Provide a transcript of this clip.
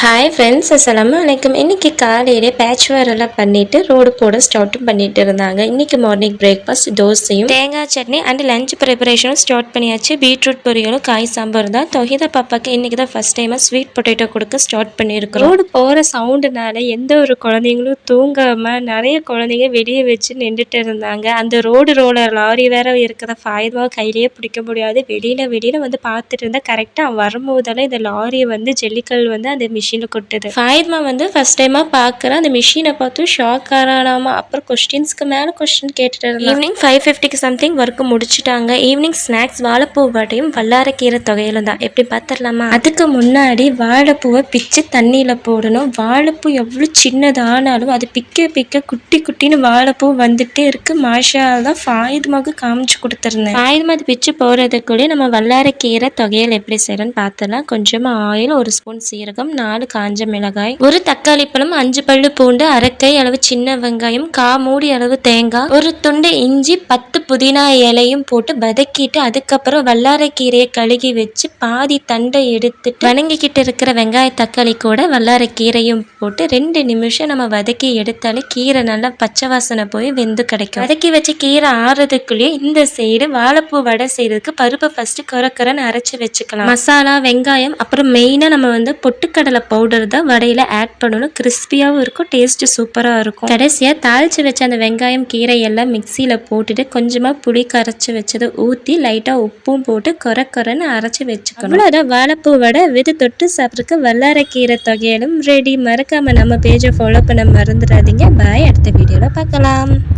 Hi friends, அஸ்ஸலாமு அலைக்கும். இன்றைக்கி காலையிலே பேட்ச் வேரெல்லாம் பண்ணிவிட்டு ரோடு போட ஸ்டார்ட்டும் பண்ணிட்டு இருந்தாங்க. இன்றைக்கி மார்னிங் பிரேக்ஃபாஸ்ட் தோசையும் தேங்காய் சட்னி அண்ட் லஞ்ச் ப்ரிப்பரேஷனும் ஸ்டார்ட் பண்ணியாச்சு. பீட்ரூட் பொரியலும் காய் சாம்பார் தான். தொஹிதா பாப்பாக்கு இன்றைக்கி தான் ஃபஸ்ட் டைமாக ஸ்வீட் பொட்டேட்டோ கொடுக்க ஸ்டார்ட் பண்ணியிருக்கோம். ரோடு போகிற சவுண்டுனால எந்த ஒரு குழந்தைங்களும் தூங்காமல் நிறைய குழந்தைங்க வெளியே வச்சு நின்றுட்டு இருந்தாங்க. அந்த ரோலர் லாரி வேற இருக்கிற ஃபாய்தா கையிலேயே பிடிக்க முடியாது. வெளியில் வந்து பார்த்துட்டு இருந்தால் கரெக்டாக வரும்போதெல்லாம் இந்த லாரியை வந்து ஜல்லிக்கல் வந்து அந்த மிஷினில் கொட்டுது. ஃபாயித்மா வந்து ஃபர்ஸ்ட் டைமாக பார்க்குறேன். அந்த மிஷினை பார்த்து ஷாக் ஆறானாமா. அப்புறம் கொஸ்டின்ஸ்க்கு மேலே கொஸ்டின் கேட்டுட்டு இருந்தாங்க. ஈவினிங் 5:50க்கு சம்திங் ஒர்க்கு முடிச்சுட்டாங்க. ஈவினிங் ஸ்நாக்ஸ் வாழைப்பூ வடையும் வல்லாரக்கீரை தொகையிலும் தான். எப்படி பார்த்துடலாமா? அதுக்கு முன்னாடி வாழைப்பூவை பிச்சு தண்ணியில் போடணும். வாழைப்பூ எவ்வளோ சின்னதானாலும் அது பிக்க குட்டி குட்டின்னு வாழைப்பூ வந்துட்டே இருக்கு. மாஷா தான் ஃபாயித்மாவுக்கு காமிச்சு கொடுத்துருந்தேன். ஃபாயித்மா அது பிச்சு போகிறதுக்குள்ளேயே நம்ம வல்லாரக்கீரை தொகையில் எப்படி செய்யறோன்னு பார்த்தலாம். கொஞ்சமாக ஆயில், 1 ஸ்பூன் சீரகம், 4 காஞ்ச மிளகாய், 1 தக்காளி பழம், 5 பல்லு பூண்டு, அரைக்கை அளவு சின்ன வெங்காயம், மூடி அளவு தேங்காய், 1 துண்டு இஞ்சி, 10 புதினா இலையும் போட்டு வதக்கிட்டு அதுக்கப்புறம் வல்லாரைக்கீரையை கழுகி வச்சு பாதி தண்டை எடுத்துட்டு வணங்கிக்கிட்டு இருக்கிற வெங்காய தக்காளி கூட வல்லாரைக்கீரையும் போட்டு 2 நிமிஷம் நம்ம வதக்கி எடுத்தாலே கீரை நல்லா பச்சை வாசனை போய் வெந்து கிடைக்கும். வதக்கி வச்ச கீரை ஆறுறதுக்குள்ளேயே இந்த சைடு வாழைப்பூ வடை செய்யறதுக்கு பருப்பை ஃபர்ஸ்ட் கொரன்னு அரைச்சி வச்சுக்கலாம். மசாலா, வெங்காயம், அப்புறம் மெயினாக நம்ம வந்து பொட்டுக்கடலை பவுடர் தான் வடையில் ஆட் பண்ணணும். கிறிஸ்பியாகவும் இருக்கும், டேஸ்ட்டு சூப்பராக இருக்கும். கடைசியாக தாளித்து வச்ச அந்த வெங்காயம் கீரை எல்லாம் மிக்சியில் போட்டுட்டு கொஞ்சமாக புளி கரைச்சி வச்சதை ஊற்றி லைட்டாக உப்பும் போட்டு கொரன்னு அரைச்சி வச்சுக்கணும். அவ்வளோதான், வாழைப்பூ வடை விது தொட்டு சாப்பிட்றதுக்கு வல்லாரைக்கீரை தொகையிலும் ரெடி. மறக்காமல் நம்ம பேஜை ஃபாலோ பண்ண மறந்துடாதீங்க. பாய், அடுத்த வீடியோவில் பார்க்கலாம்.